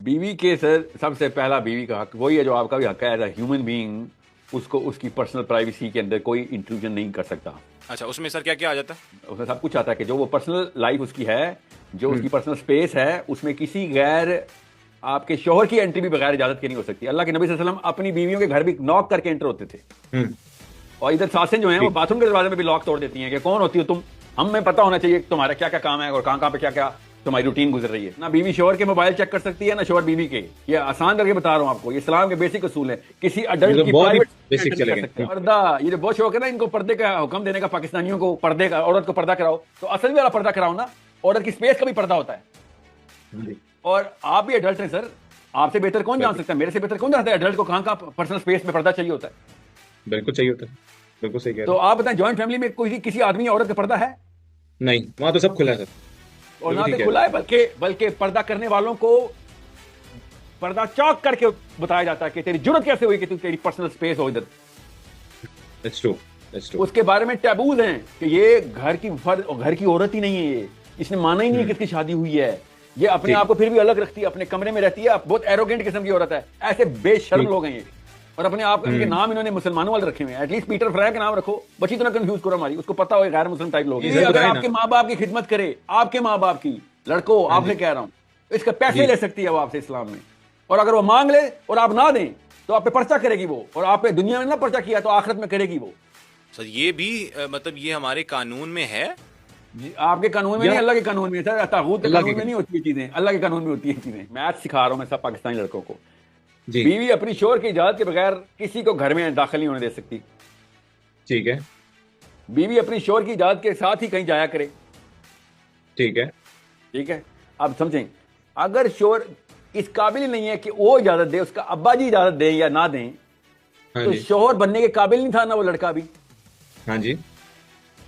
बीवी के सर सबसे पहला बीवी का हक वही है जो आपका भी हक है एज अ ह्यूमन बीइंग। उसको उसकी पर्सनल प्राइवेसी के अंदर कोई इंट्रूजन नहीं कर सकता। अच्छा, उसमें सर क्या क्या आ जाता है? उसमें सब कुछ आता है कि जो वो पर्सनल लाइफ उसकी है, जो उसकी हम्म। पर्सनल स्पेस है, उसमें किसी गैर आपके शोहर की एंट्री भी बगैर इजाजत के नहीं हो सकती। अल्लाह के नबी सल्लल्लाहु अलैहि वसल्लम अपनी बीवियों के घर भी नॉक करके एंटर होते थे। हम्म। और इधर सासें जो हैं वो बाथरूम के दरवाजे में भी लॉक तोड़ देती हैं कि कौन होती हो तुम, हमें पता होना चाहिए तुम्हारा क्या क्या काम है और कहाँ कहाँ पे क्या क्या तुम्हारी रूटीन गुजर रही है। ना बीवी शोहर के मोबाइल चेक कर सकती है ना शोहर बीवी के। ये आसान करके बता रहा हूँ आपको, ये इस्लाम के बेसिक असूल है। किसी अडल्ट की बहुत ही प्राइवेट बेसिक चले गए। पर्दा, ये जो बहुत शौक है ना इनको पर्दे का हुक्म देने का, पाकिस्तानियों को पर्दे का, औरत को पर्दा कराओ तो असल वाला पर्दा कराओ ना। औरत की स्पेस का भी पर्दा होता है। और आप भी अडल्ट हैं सर, आपसे बेहतर कौन जान सकता है, मेरे से बेहतर कौन जानता है अडल्ट को कहाँ कहाँ पर्सनल स्पेस में पर्दा चाहिए होता है। बिल्कुल चाहिए होता है, बिल्कुल सही कह तो रहे आप बताएं, जॉइंट फैमिली में कोई किसी आदमी या औरत का पर्दा है? हैं। नहीं, वहां तो सब खुला है सर। और ना बिल्कुल तो ठीक खुला है, बल्कि पर्दा करने वालों को पर्दा चौक करके बताया जाता है कि तेरी जरूरत कैसे हुई कि तू तेरी पर्सनल स्पेस हो इधर। That's true, that's true. उसके बारे में टैबूज हैं कि ये घर की फर्द और घर की औरत ही नहीं है, ये इसने माना ही नहीं है कि इसकी शादी हुई है। ये अपने आप को फिर भी अलग रखती है, अपने कमरे में रहती है, बहुत एरोगेंट किस्म की औरत है। ऐसे बेशर्म लोग हैं ये। और अपने आप इनके नाम इन्होंने मुसलमानों वाले रखे हुए हैं। एटलीस्ट पीटर फ्राई का नाम रखो, बची तो ना कंफ्यूज करो हमारी। उसको पता हो गैर मुस्लिम टाइप लोग हैं। सर, अगर बताएं ना। आपके माँ बाप की खिदमत करे, आपके माँ बाप की, लड़कों आपसे कह रहा हूं, इसका पैसे ले सकती है वो आपसे इस्लाम में। और अगर वो मांग ले और आप ना दें तो आप पे पर्चा करेगी वो, और आप पे दुनिया में ना पर्चा किया तो आखिरत में करेगी वो। सर ये भी मतलब ये हमारे कानून में है? आपके कानून में नहीं, अल्लाह के कानून में है सर। तागूत के अल्लाह कानून के में नहीं होती है चीजें, अल्लाह के कानून में होती है चीजें। मैथ सिखा रहा हूं मैं सब पाकिस्तानी लड़कों को। जी बीवी अपनी शोहर की इजाजत के बगैर किसी को घर में दाखिल नहीं होने दे सकती। ठीक है, बीवी अपनी शोहर की इजाजत के साथ ही कहीं जाया करे। ठीक है। ठीक है, आप समझें, अगर शोहर इस काबिल ही नहीं है कि वो इजाजत दे, उसका अब्बा जी इजाजत दें या ना दें, हाँ तो जी, शोहर बनने के काबिल नहीं था ना वो लड़का भी, हाँ जी।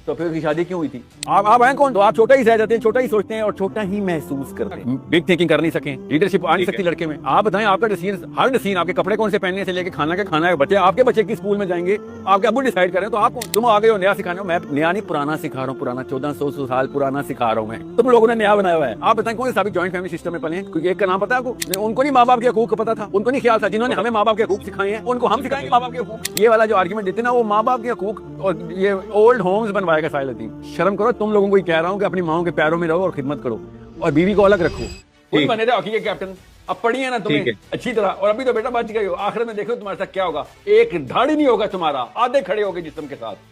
तो फिर उसकी शादी क्यों हुई थी? आप हैं कौन? तो आप छोटा ही सह जाते हैं, छोटा ही सोचते हैं और छोटा ही महसूस करते हैं। बिग थिंकिंग कर नहीं सके, लीडरशिप आ नहीं सकती लड़के में। आप बताएं, आपका डिसीजन, हर डिसीजन, आपके कपड़े कौन से पहनने से लेके खाना क्या खाना है, बच्चे आपके बच्चे की स्कूल में जाएंगे, आपके अब्बू डिसाइड करें। तो आप तुम आ गए हो नया सिखाने हो। मैं नया नहीं, पुराना सिखा रहा हूँ, पुराना 1400 साल पुराना सिखा रहा हूँ मैं। तुम लोगों ने नया बनाया हुआ है। आप बताएं कौन सा जॉइंट फैमिली सिस्टम में पले हैं? क्योंकि एक का नाम पता है आपको? उनको नहीं माँ बाप के हकूक पता था, उनको नहीं ख्याल था। जिन्होंने हमें माँ बाप के हकूक सिखाए हैं उनको हम सिखाएंगे माँ बाप के हकूक। ये वाला जो आर्ग्यूमेंट देते ना, वो माँ बाप के हकूक और ये ओल्ड होम्स बनवाएगा साइलती। शर्म करो, तुम लोगों को ही कह रहा हूँ कि अपनी माओ के पैरों में रहो और खिदमत करो, और बीवी को अलग रखो। खुद बने थे हॉकी के कैप्टन, अब पढ़ी है ना तुम्हें अच्छी तरह, और अभी तो बेटा बच गए हो। आखिर में देखो तुम्हारे साथ क्या होगा, एक धाड़ी नहीं होगा तुम्हारा, आधे खड़े होगे जिस्म के साथ।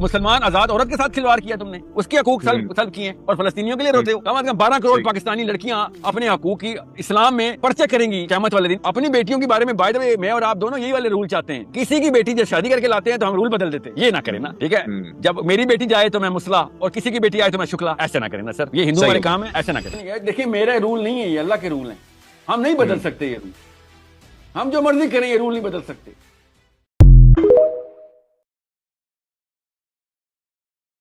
मुसलमान आजाद औरत के साथ खिलवाड़ किया तुमने, उसके हकूक सल्ब किए और फलस्तीनियों के लिए रोते हो। कम से कम 12 करोड़ पाकिस्तानी लड़कियां अपने हकूक की इस्लाम में पर्चे करेंगी क़यामत वाले दिन। अपनी बेटियों के बारे में बाय द वे मैं और आप दोनों यही वाले रूल चाहते हैं। किसी की बेटी जब शादी करके लाते हैं तो हम रूल बदल देते हैं, ये ना करें ना, ठीक है? जब मेरी बेटी जाए तो मैं मुसला और किसी की बेटी आए तो मैं शुक्ला, ऐसे ना करें ना सर, ये हिंदू वाले काम है, ऐसे ना करें। देखिए मेरे रूल नहीं है ये, अल्लाह के रूल हैं, हम नहीं बदल सकते ये रूल। हम जो मर्जी करें ये रूल नहीं बदल सकते।